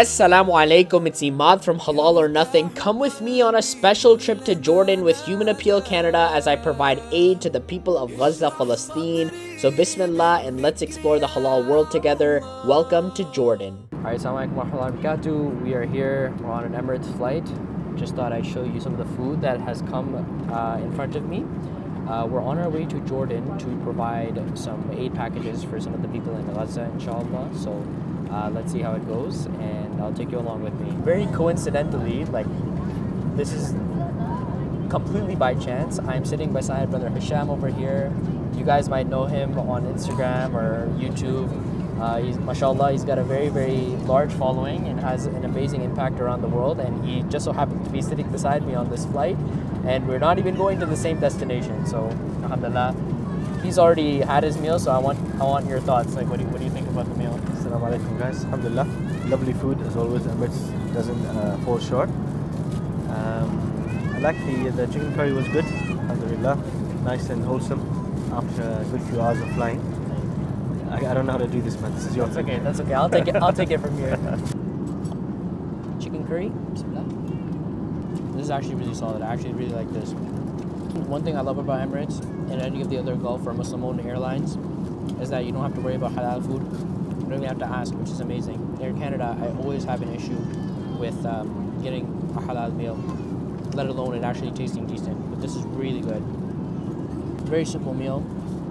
Assalamu alaikum, it's Imad from Halal or Nothing. Come with me on a special trip to Jordan with Human Appeal Canada as I provide aid to the people of Gaza, Palestine. So Bismillah, and let's explore the halal world together. Welcome to Jordan. Alright, assalamu alaikum wa rahmatullahi wa barakatuh. We are here, we're on an Emirates flight. Just thought I'd show you some of the food that has come in front of me. We're on our way to Jordan to provide some aid packages for some of the people in Gaza, inshallah. So let's see how it goes, and I'll take you along with me. Very coincidentally, this is completely by chance. I'm sitting beside Brother Hisham over here. You guys might know him on Instagram or YouTube. Mashallah, he's got a very, very large following and has an amazing impact around the world, and he just so happened to be sitting beside me on this flight, and we're not even going to the same destination. So alhamdulillah, he's already had his meal, so I want your thoughts. What do you think about the meal? Assalamu alaikum guys, alhamdulillah. Lovely food as always. Emirates doesn't fall short. I like the chicken curry was good, alhamdulillah. Nice and wholesome after a good few hours of flying. I don't know how to do this, man. This is your thing. That's okay. I'll take it from here. Chicken curry. Bismillah. This is actually really solid. I actually really like this. One thing I love about Emirates and any of the other Gulf or Muslim-owned airlines is that you don't have to worry about halal food. You don't even have to ask, which is amazing. Air Canada, I always have an issue with getting a halal meal, let alone it actually tasting decent. But this is really good. Very simple meal.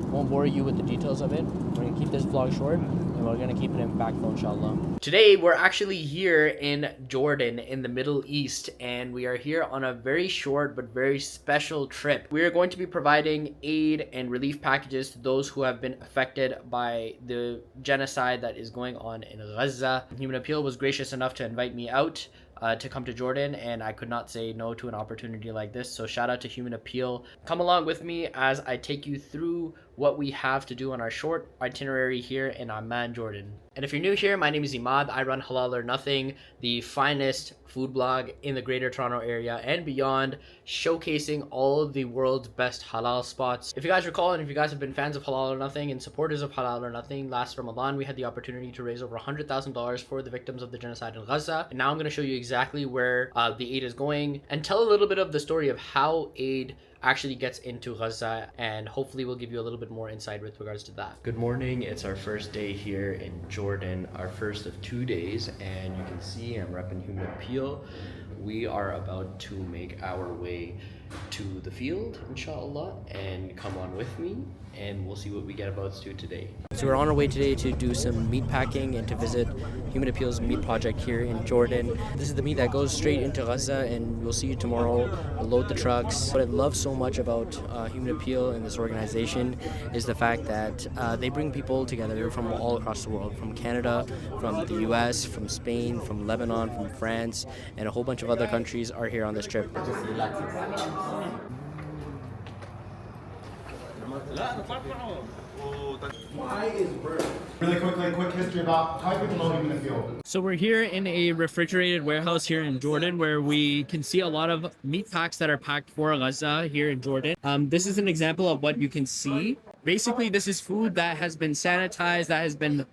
Won't bore you with the details of it. We're gonna keep this vlog short, and we're gonna keep it impactful, inshallah. Today, we're actually here in Jordan, in the Middle East, and we are here on a very short but very special trip. We are going to be providing aid and relief packages to those who have been affected by the genocide that is going on in Gaza. Human Appeal was gracious enough to invite me out to come to Jordan, and I could not say no to an opportunity like this. So shout out to Human Appeal. Come along with me as I take you through what we have to do on our short itinerary here in Amman, Jordan. And if you're new here, my name is Imad. I run Halal or Nothing, the finest food blog in the Greater Toronto area and beyond, showcasing all of the world's best halal spots. If you guys recall, and if you guys have been fans of Halal or Nothing and supporters of Halal or Nothing, last Ramadan we had the opportunity to raise over $100,000 for the victims of the genocide in Gaza. And now I'm going to show you exactly where the aid is going and tell a little bit of the story of how aid actually gets into Gaza, and hopefully we'll give you a little bit more insight with regards to that. Good morning. It's our first day here in Jordan, our first of 2 days, and you can see I'm repping Human Appeal. We are about to make our way to the field, inshallah, and come on with me and we'll see what we get about to today. So we're on our way today to do some meat packing and to visit Human Appeal's meat project here in Jordan. This is the meat that goes straight into Gaza, and we'll see you tomorrow. We'll load the trucks. What I love so much about Human Appeal and this organization is the fact that they bring people together from all across the world, from Canada, from the US, from Spain, from Lebanon, from France, and a whole bunch of other countries are here on this trip. Really quickly, quick history about how people know Human Appeal. So we're here in a refrigerated warehouse here in Jordan where we can see a lot of meat packs that are packed for Gaza here in Jordan. This is an example of what you can see. Basically, this is food that has been sanitized, that has been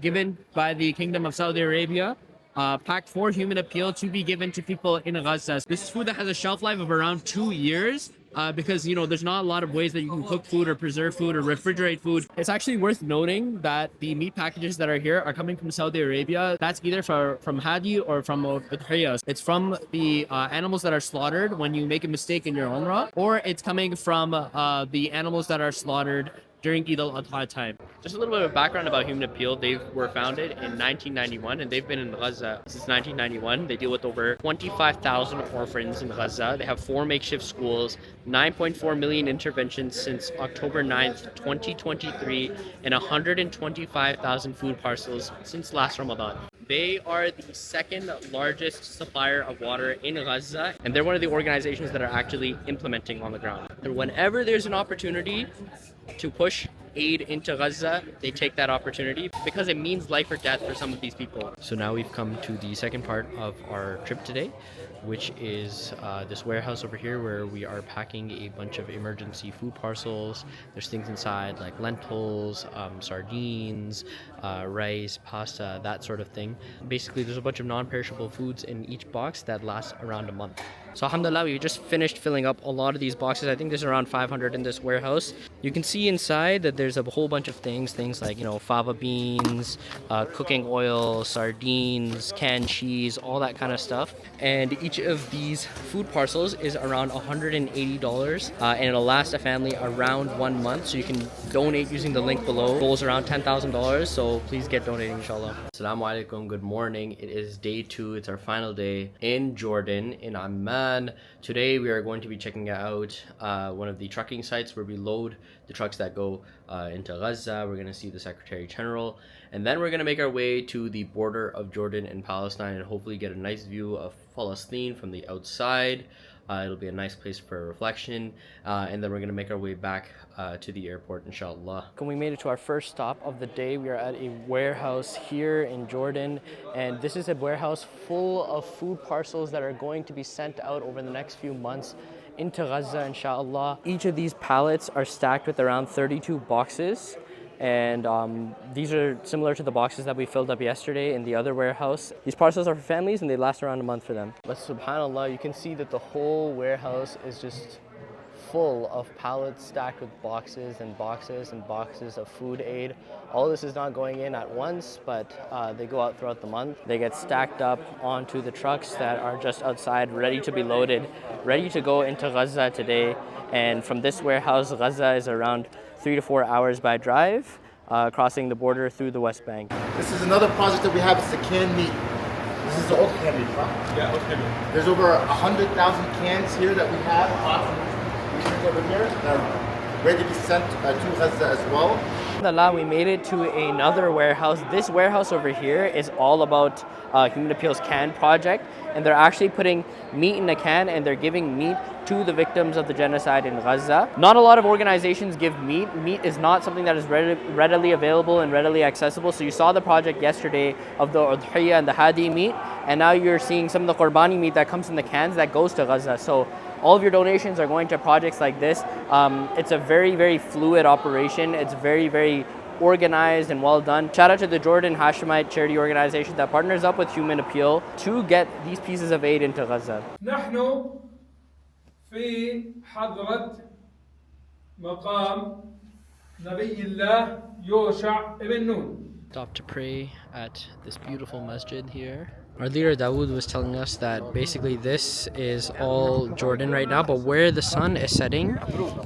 given by the Kingdom of Saudi Arabia, packed for Human Appeal to be given to people in Gaza. This is food that has a shelf life of around 2 years. Because there's not a lot of ways that you can cook food or preserve food or refrigerate food. It's actually worth noting that the meat packages that are here are coming from Saudi Arabia. That's either from Hadi or from Udhiyah. It's from the animals that are slaughtered when you make a mistake in your Umrah, or it's coming from the animals that are slaughtered during Eid al-Adha time. Just a little bit of background about Human Appeal. They were founded in 1991 and they've been in Gaza since 1991. They deal with over 25,000 orphans in Gaza. They have 4 makeshift schools, 9.4 million interventions since October 9th, 2023, and 125,000 food parcels since last Ramadan. They are the second largest supplier of water in Gaza, and they're one of the organizations that are actually implementing on the ground. And whenever there's an opportunity to push aid into Gaza, they take that opportunity because it means life or death for some of these people. So now we've come to the second part of our trip today. which is this warehouse over here where we are packing a bunch of emergency food parcels. There's things inside like lentils, sardines, rice, pasta, that sort of thing. Basically, there's a bunch of non-perishable foods in each box that last around a month. So alhamdulillah, we just finished filling up a lot of these boxes. I think there's around 500 in this warehouse. You can see inside that there's a whole bunch of things like, you know, fava beans, cooking oil, sardines, canned cheese, all that kind of stuff. And each of these food parcels is around $180, and it'll last a family around 1 month. So you can donate using the link below. Goal is around $10,000, so please get donating, inshallah. Assalamu alaikum, good morning. It is day 2. It's our final day in Jordan, in Amman. Today we are going to be checking out one of the trucking sites where we load the trucks that go into Gaza. We're going to see the Secretary General, and then we're going to make our way to the border of Jordan and Palestine and hopefully get a nice view of Palestine from the outside. It'll be a nice place for reflection, and then we're going to make our way back to the airport, inshallah. When we made it to our first stop of the day, we are at a warehouse here in Jordan, and this is a warehouse full of food parcels that are going to be sent out over the next few months into Gaza, inshallah. Each of these pallets are stacked with around 32 boxes. And these are similar to the boxes that we filled up yesterday in the other warehouse. These parcels are for families and they last around a month for them. But subhanAllah, you can see that the whole warehouse is just full of pallets stacked with boxes and boxes and boxes of food aid. All this is not going in at once, but they go out throughout the month. They get stacked up onto the trucks that are just outside, ready to be loaded, ready to go into Gaza today. And from this warehouse, Gaza is around 3 to 4 hours by drive, crossing the border through the West Bank. This is another project that we have. It's the canned meat. This is the old canned meat, huh? Yeah, okay. There's over 100,000 cans here that we have. These over here that are ready to be sent to Gaza as well. Alhamdulillah, we made it to another warehouse. This warehouse over here is all about Human Appeal's CAN project, and they're actually putting meat in a can and they're giving meat to the victims of the genocide in Gaza. Not a lot of organizations give meat. Meat is not something that is readily available and readily accessible. So you saw the project yesterday of the udhiyah and the hadi meat, and now you're seeing some of the qurbani meat that comes in the cans that goes to Gaza. So all of your donations are going to projects like this. It's a very, very fluid operation. It's very, very organized and well done. Shout out to the Jordan Hashemite charity organization that partners up with Human Appeal to get these pieces of aid into Gaza. نحن في حضرة مقام نبي الله يوشع ابن نون. Stop to pray at this beautiful masjid here. Our leader Dawood was telling us that basically this is all Jordan right now, but where the sun is setting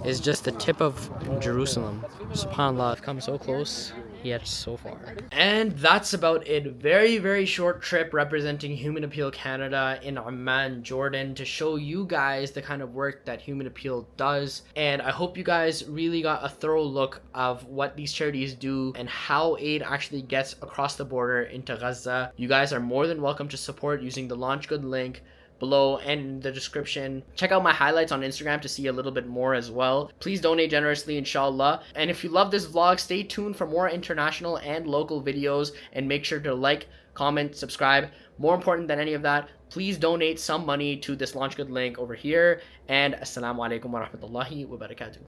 is just the tip of Jerusalem. SubhanAllah, I've come so close, yet so far. And that's about it. Very, very short trip representing Human Appeal Canada in Amman, Jordan, to show you guys the kind of work that Human Appeal does. And I hope you guys really got a thorough look of what these charities do and how aid actually gets across the border into Gaza. You guys are more than welcome to support using the Launch Good link below and in the description. Check out my highlights on Instagram to see a little bit more as well. Please donate generously, inshallah. And if you love this vlog, stay tuned for more international and local videos, and make sure to like, comment, subscribe. More important than any of that, please donate some money to this Launch Good link over here. And assalamu alaikum wa rahmatullahi wa barakatuh.